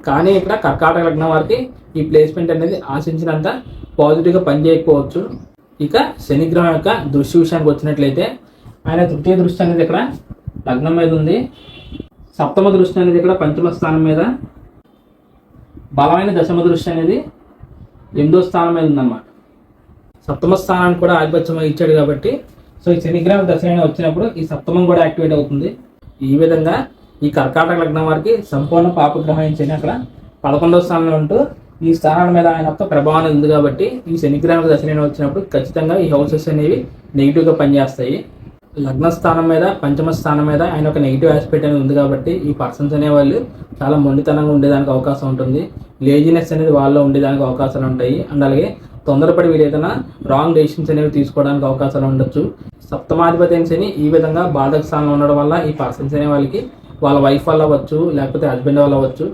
కానీ ఇక్కడ కర్కాటక లగ్నం వారికి ఈ ప్లేస్మెంట్ అనేది ఆశించినంత పాజిటివ్గా పనిచేయకపోవచ్చు. ఇక శనిగ్రహం యొక్క దృష్టి విషయానికి వచ్చినట్లయితే ఆయన తృతీయ దృష్టి అనేది ఇక్కడ లగ్నం మీద ఉంది. సప్తమ దృష్టి అనేది ఇక్కడ పంచమ స్థానం మీద, బలమైన దశమ దృష్టి అనేది 8వ స్థానం మీద ఉందన్నమాట. సప్తమ స్థానానికి కూడా ఆధిపత్యం ఇచ్చాడు కాబట్టి సో ఈ శనిగ్రహం దశ వచ్చినప్పుడు ఈ సప్తమం కూడా యాక్టివేట్ అవుతుంది. ఈ విధంగా ఈ కర్కాటక లగ్నం వారికి సంపూర్ణ పాపగ్రహం శని అక్కడ 11వ స్థానంలో ఉంటూ ఈ స్థానాల మీద ఆయన యొక్క ప్రభావం ఉంది కాబట్టి ఈ శనిగ్రహం దశ వచ్చినప్పుడు ఖచ్చితంగా ఈ హౌసెస్ అనేవి నెగిటివ్గా పనిచేస్తాయి. లగ్న స్థానం మీద పంచమ స్థానం మీద ఆయన ఒక నెగిటివ్ ఆస్పెక్ట్ అనేది ఉంది కాబట్టి ఈ పర్సన్స్ అనేవాళ్ళు చాలా మొండితనంగా ఉండేదానికి అవకాశం ఉంటుంది. లేజినెస్ అనేది వాళ్ళలో ఉండేదానికి అవకాశాలు ఉంటాయి. అండ్ అలాగే తొందరపడి వీరు ఏదైనా రాంగ్ డెసిషన్స్ అనేవి తీసుకోవడానికి అవకాశాలు ఉండొచ్చు. సప్తమాధిపతి అయిన శని ఈ విధంగా బాధక స్థానంలో ఉండడం వల్ల ఈ పర్సన్స్ అనే వాళ్ళకి వాళ్ళ వైఫ్ వల్ల అవ్వచ్చు, లేకపోతే హస్బెండ్ వల్ల అవ్వచ్చు,